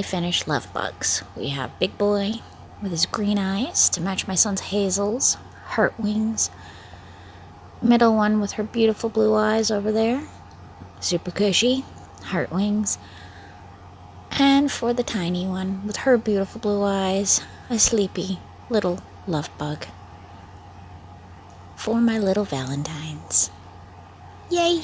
semi-finished love bugs. We have Big Boy with his green eyes to match my son's Hazel's heart wings. Middle one with her beautiful blue eyes over there. Super cushy, heart wings. And for the tiny one with her beautiful blue eyes, a sleepy little love bug. For my little Valentines. Yay!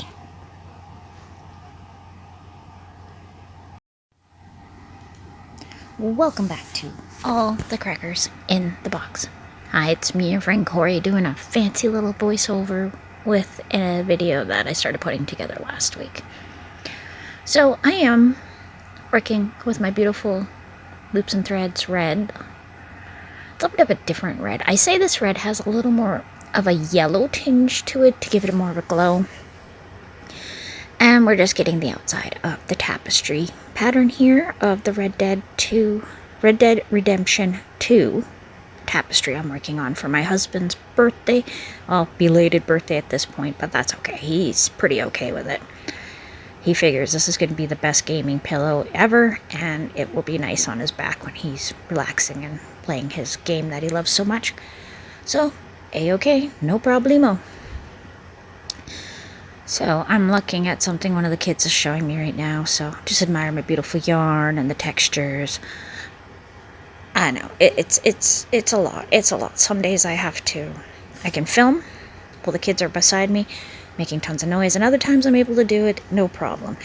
Welcome back to All the Crackers in the Box. Hi, it's me, your friend Corey, doing a fancy little voiceover with a video that I started putting together last week. So I am working with my beautiful Loops and Threads red. It's a bit of a different red. I say this red has a little more of a yellow tinge to it to give it more of a glow. And we're just getting the outside of the tapestry pattern here of the Red Dead Redemption 2 tapestry I'm working on for my husband's birthday. Well, belated birthday at this point, but that's okay. He's pretty okay with it. He figures this is going to be the best gaming pillow ever, and it will be nice on his back when he's relaxing and playing his game that he loves so much. So, A-okay, no problemo. So I'm looking at something one of the kids is showing me right now, so just admire my beautiful yarn and the textures. I know, it's a lot. It's a lot. Some days I can film while the kids are beside me making tons of noise, and other times I'm able to do it no problem.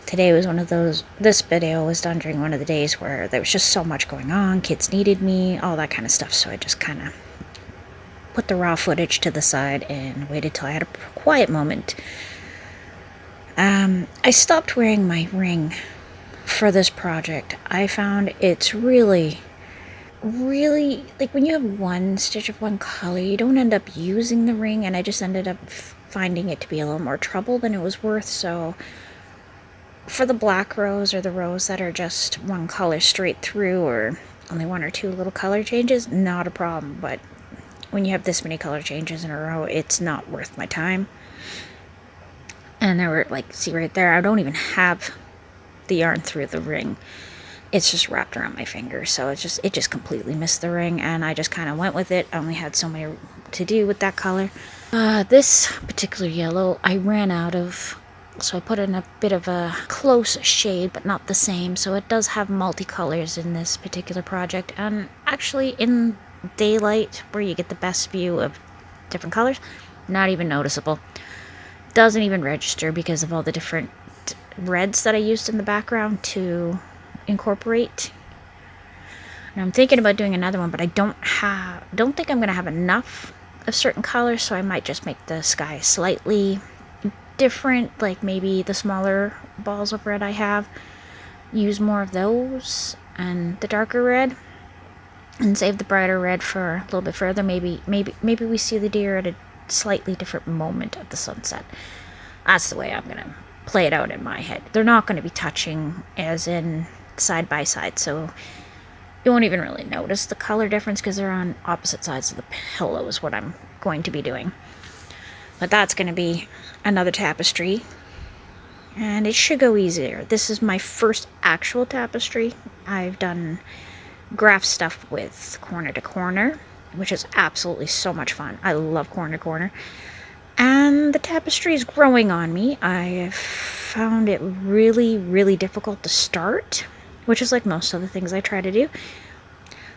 Today was one of those, this video was done during one of the days where there was just so much going on, kids needed me, all that kind of stuff, so I just kind of put the raw footage to the side and waited till I had a quiet moment. I stopped wearing my ring for this project. I found it's really, like when you have one stitch of one color, you don't end up using the ring, and I just ended up finding it to be a little more trouble than it was worth. So for the black rows or the rows that are just one color straight through or only one or two little color changes, not a problem, but when you have this many color changes in a row, it's not worth my time. And there were, like, see right there, I don't even have the yarn through the ring. It's just wrapped around my finger, so it just completely missed the ring, and I just kind of went with it. I only had so many to do with that color. This particular yellow, I ran out of, so I put in a bit of a close shade, but not the same, so it does have multicolors in this particular project, and actually in daylight, where you get the best view of different colors, not even noticeable. Doesn't even register because of all the different reds that I used in the background to incorporate. And I'm thinking about doing another one, but I don't think I'm going to have enough of certain colors, so I might just make the sky slightly different, like maybe the smaller balls of red I have, use more of those and the darker red, and save the brighter red for a little bit further. Maybe we see the deer at a slightly different moment of the sunset. That's the way I'm going to play it out in my head. They're not going to be touching as in side by side, so you won't even really notice the color difference because they're on opposite sides of the pillow is what I'm going to be doing. But that's going to be another tapestry, and it should go easier. This is my first actual tapestry. I've done graph stuff with Corner to Corner, which is absolutely so much fun. I love Corner to Corner. And the tapestry is growing on me. I found it really, really difficult to start, which is like most of the things I try to do.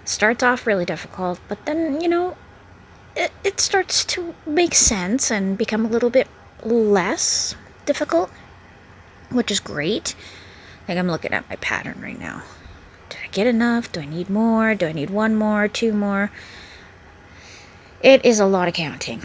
Starts off really difficult, but then, you know, it starts to make sense and become a little bit less difficult, which is great. Like, I'm looking at my pattern right now. Did I get enough? Do I need more? Do I need one more? Two more? It is a lot of counting.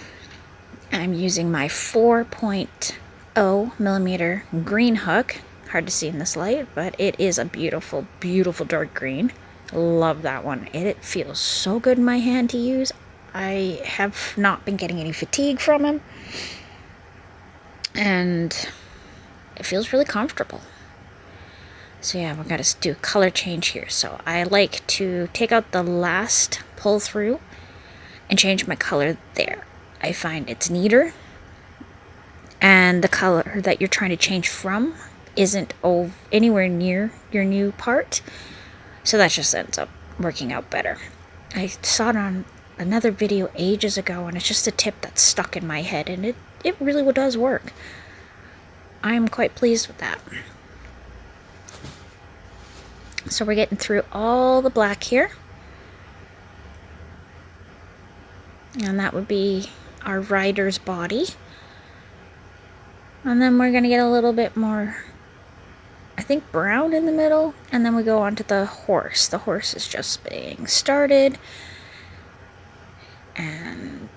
I'm using my 4.0 millimeter green hook. Hard to see in this light, but it is a beautiful, beautiful dark green. Love that one. It feels so good in my hand to use. I have not been getting any fatigue from him, and it feels really comfortable. So yeah, we're going to do a color change here. So I like to take out the last pull through and change my color there. I find it's neater, and the color that you're trying to change from isn't anywhere near your new part. So that just ends up working out better. I saw it on another video ages ago, and it's just a tip that's stuck in my head, and it really does work. I am quite pleased with that. So we're getting through all the black here. And that would be our rider's body. And then we're going to get a little bit more, I think, brown in the middle. And then we go on to the horse. The horse is just being started. And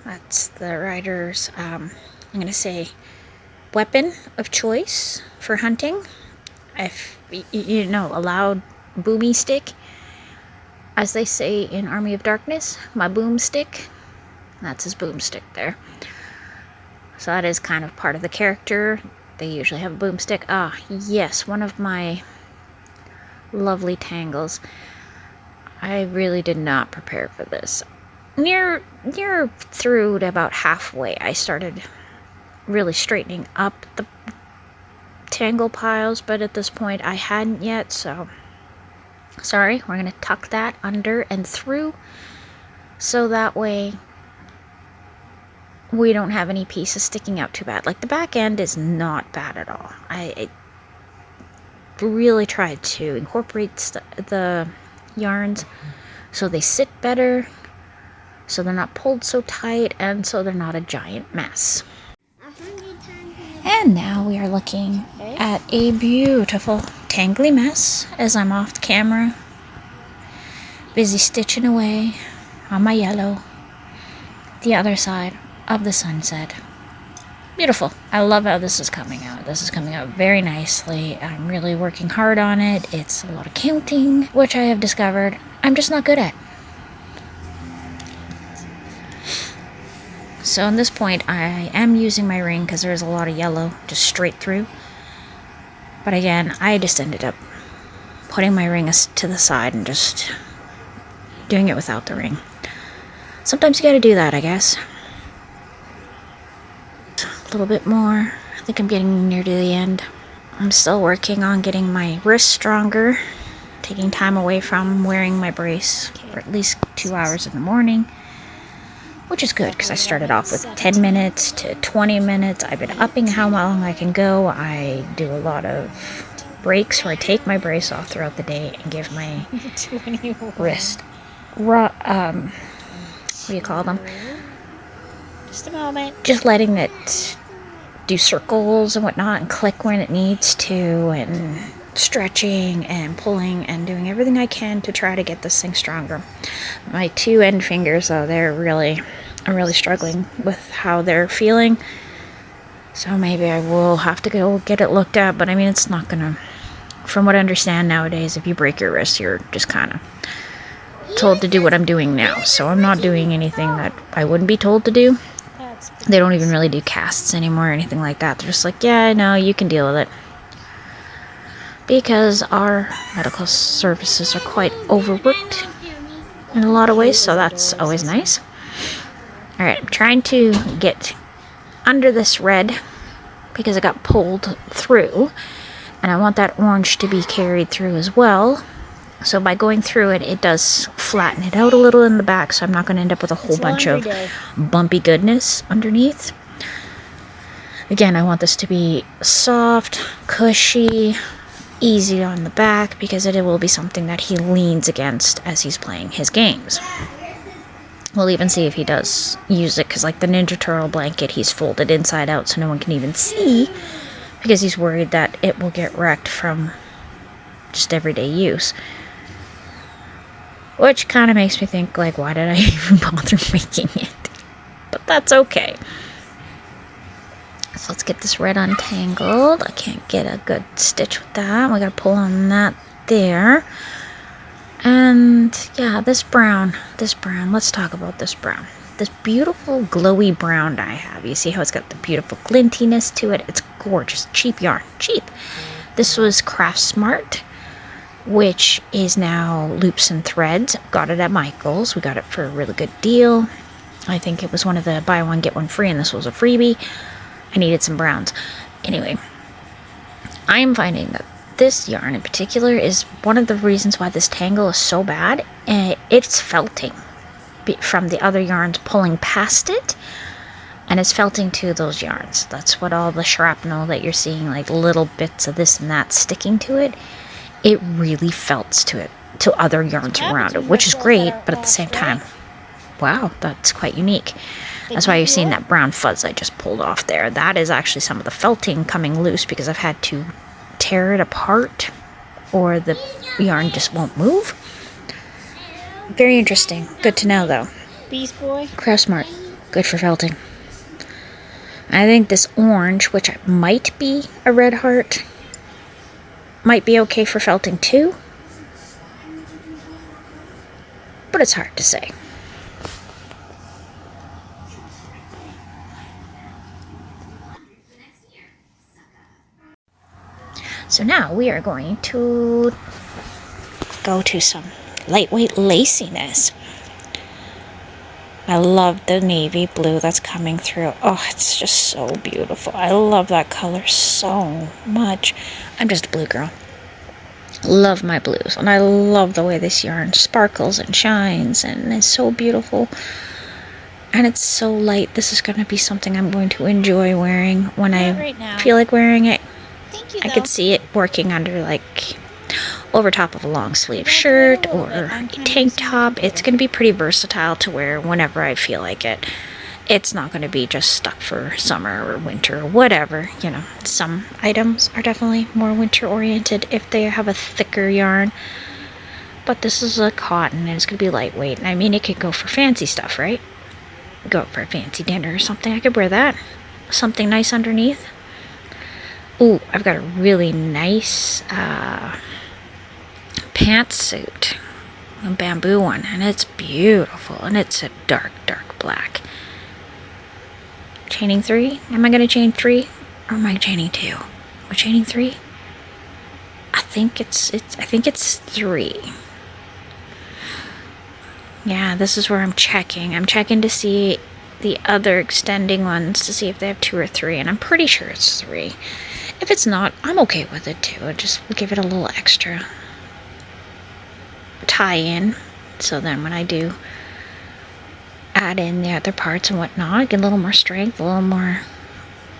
that's the rider's, I'm going to say, weapon of choice for hunting. If, you know, a loud boomy stick. As they say in Army of Darkness, my boomstick. That's his boomstick there. So that is kind of part of the character. They usually have a boomstick. Ah, yes, one of my lovely tangles. I really did not prepare for this. Near through to about halfway, I started really straightening up the tangle piles, but at this point I hadn't yet, so sorry. We're going to tuck that under and through, so that way we don't have any pieces sticking out too bad. Like, the back end is not bad at all. I really tried to incorporate the yarns so they sit better, so they're not pulled so tight, and so they're not a giant mess. And now we are looking at a beautiful tangly mess as I'm off the camera, busy stitching away on my yellow, the other side of the sunset. Beautiful. I love how this is coming out. This is coming out very nicely. I'm really working hard on it. It's a lot of counting, which I have discovered I'm just not good at. So at this point, I am using my ring because there's a lot of yellow just straight through. But again, I just ended up putting my ring to the side and just doing it without the ring. Sometimes you gotta do that, I guess. A little bit more. I think I'm getting near to the end. I'm still working on getting my wrist stronger, taking time away from wearing my brace for at least 2 hours in the morning, which is good because I started off with 10 minutes to 20 minutes. I've been upping how long I can go. I do a lot of breaks where I take my brace off throughout the day and give my wrist what do you call them? Just a moment. Just letting it do circles and whatnot and click when it needs to, and stretching and pulling and doing everything I can to try to get this thing stronger. My 2 end fingers, though, I'm really struggling with how they're feeling. So maybe I will have to go get it looked at, but I mean, it's not gonna, from what I understand nowadays, if you break your wrist, you're just kind of told to do what I'm doing now. So I'm not doing anything that I wouldn't be told to do. They don't even really do casts anymore or anything like that. They're just like, yeah, no, you can deal with it. Because our medical services are quite overworked in a lot of ways, so that's always nice. Alright, I'm trying to get under this red because it got pulled through, and I want that orange to be carried through as well. So by going through it, it does flatten it out a little in the back, so I'm not going to end up with a whole bunch of bumpy goodness underneath. Again, I want this to be soft, cushy, easy on the back, because it will be something that he leans against as he's playing his games. We'll even see if he does use it, because like the Ninja Turtle blanket, he's folded inside out so no one can even see, because he's worried that it will get wrecked from just everyday use. Which kind of makes me think, like, why did I even bother making it? But that's okay. So let's get this red untangled. I can't get a good stitch with that. We gotta pull on that there. And yeah, this brown, let's talk about this brown. This beautiful glowy brown I have. You see how it's got the beautiful glintiness to it? It's gorgeous. Cheap yarn. Cheap. This was Craft Smart, which is now Loops and Threads. Got it at Michael's. We got it for a really good deal. I think it was one of the buy one get one free, and this was a freebie. I needed some browns. Anyway, I am finding that this yarn in particular is one of the reasons why this tangle is so bad. It's felting from the other yarns pulling past it, and it's felting to those yarns. That's what all the shrapnel that you're seeing, like little bits of this and that sticking to it, it really felts to it, to other yarns around it, which is great, but at the same time, wow, that's quite unique. That's why you're seeing that brown fuzz I just pulled off there. That is actually some of the felting coming loose because I've had to tear it apart or the yarn just won't move. Very interesting. Good to know, though. Beast Boy. Craft Smart. Good for felting. I think this orange, which might be a red heart, might be okay for felting too. But it's hard to say. So now we are going to go to some lightweight laciness. I love the navy blue that's coming through. Oh, it's just so beautiful. I love that color so much. I'm just a blue girl. Love my blues. And I love the way this yarn sparkles and shines and is so beautiful. And it's so light. This is going to be something I'm going to enjoy wearing when I feel like wearing it. I could see it working under, like, over top of a long sleeve shirt or a tank top. It's going to be pretty versatile to wear whenever I feel like it. It's not going to be just stuck for summer or winter or whatever. You know, some items are definitely more winter oriented if they have a thicker yarn. But this is a cotton and it's going to be lightweight. And I mean, it could go for fancy stuff, right? Go for a fancy dinner or something. I could wear that. Something nice underneath. Ooh, I've got a really nice pantsuit, a bamboo one, and it's beautiful, and it's a dark, dark black. Chaining 3? Am I going to chain 3, or am I chaining 2? Am I chaining 3? I think it's 3. Yeah, this is where I'm checking. I'm checking to see the other extending ones to see if they have 2 or 3, and I'm pretty sure it's 3. If it's not, I'm okay with it too. I just give it a little extra tie-in, so then when I do add in the other parts and whatnot, I get a little more strength, a little more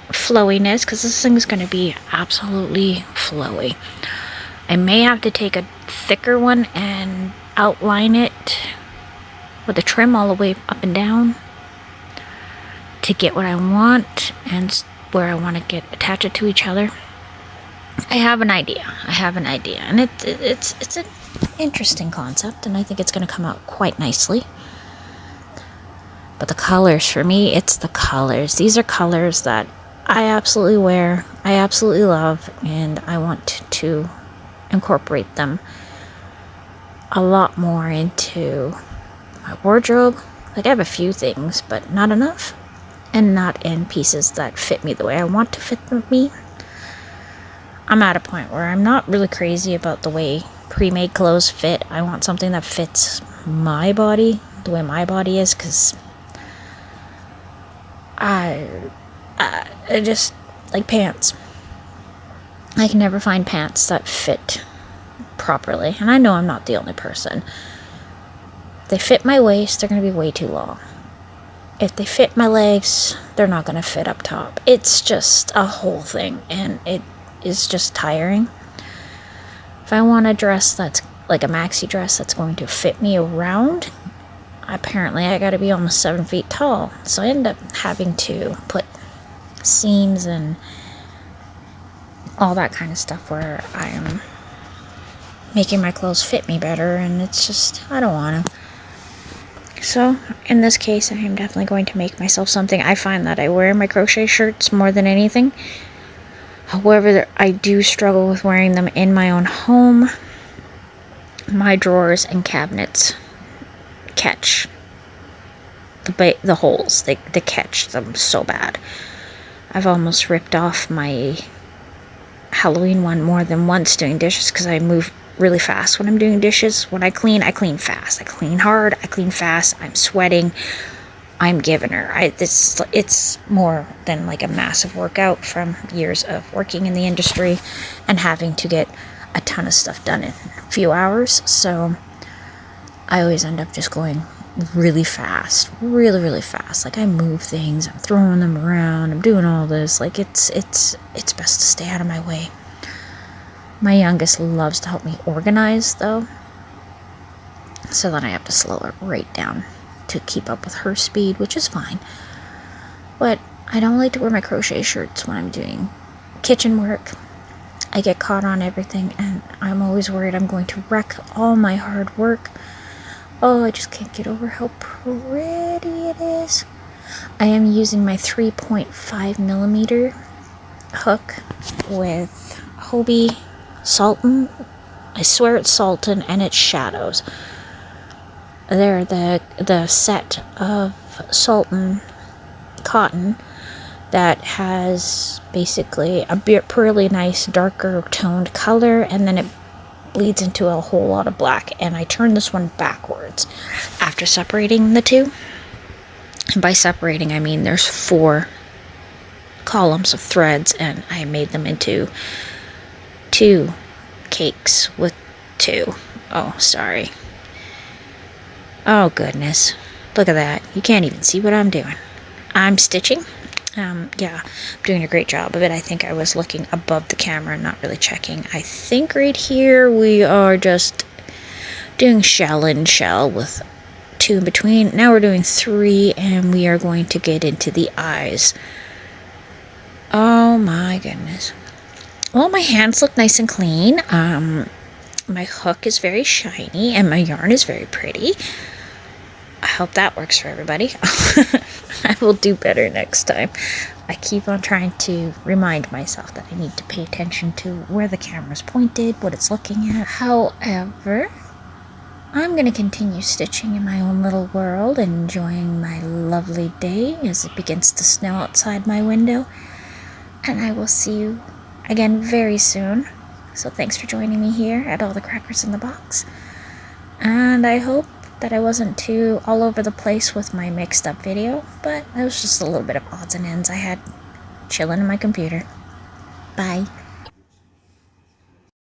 flowiness, because this thing is going to be absolutely flowy. I may have to take a thicker one and outline it with a trim all the way up and down to get what I want and where I want to attach it to each other. I have an idea, and it's an interesting concept, and I think it's going to come out quite nicely. But the colors, for me, it's the colors. These are colors that I absolutely wear, I absolutely love, and I want to incorporate them a lot more into my wardrobe. Like, I have a few things, but not enough. And not in pieces that fit me the way I want to fit me. I'm at a point where I'm not really crazy about the way pre-made clothes fit. I want something that fits my body, the way my body is, because I just like pants. I can never find pants that fit properly, and I know I'm not the only person. If they fit my waist, they're going to be way too long. If they fit my legs, they're not going to fit up top. It's just a whole thing, and it is just tiring. If I want a dress that's like a maxi dress that's going to fit me around, apparently I got to be almost 7 feet tall. So I end up having to put seams and all that kind of stuff where I am making my clothes fit me better, and it's just, I don't want to. So, in this case, I am definitely going to make myself something. I find that I wear my crochet shirts more than anything. However, I do struggle with wearing them in my own home. My drawers and cabinets catch the holes. They catch them so bad. I've almost ripped off my Halloween one more than once doing dishes because I move really fast when I'm doing dishes. When I clean fast. I clean hard, I clean fast, I'm sweating. I'm giving her. It's more than like a massive workout from years of working in the industry and having to get a ton of stuff done in a few hours. So I always end up just going really fast, really, really fast. Like I move things, I'm throwing them around, I'm doing all this. Like it's best to stay out of my way. My youngest loves to help me organize though, so then I have to slow it right down to keep up with her speed, which is fine. But I don't like to wear my crochet shirts when I'm doing kitchen work. I get caught on everything, and I'm always worried I'm going to wreck all my hard work. Oh, I just can't get over how pretty it is. I am using my 3.5 millimeter hook with Hobie Sultan. I swear it's Sultan, and it's Shadows. They're the set of Sultan cotton that has basically a really nice darker toned color, and then it bleeds into a whole lot of black. And I turned this one backwards after separating the two. And by separating, I mean there's 4 columns of threads, and I made them into 2 cakes with 2. Oh, sorry. Oh, goodness. Look at that. You can't even see what I'm doing. I'm stitching. Yeah, I'm doing a great job of it. I think I was looking above the camera and not really checking. I think right here we are just doing shell and shell with 2 in between. Now we're doing 3, and we are going to get into the eyes. Oh my goodness. Well, my hands look nice and clean. My hook is very shiny, and my yarn is very pretty. I hope that works for everybody. I will do better next time. I keep on trying to remind myself that I need to pay attention to where the camera's pointed, what it's looking at. However, I'm going to continue stitching in my own little world, enjoying my lovely day as it begins to snow outside my window. And I will see you again very soon. So thanks for joining me here at All the Crackers in the Box. And I hope that I wasn't too all over the place with my mixed up video, but it was just a little bit of odds and ends I had chilling in my computer. Bye.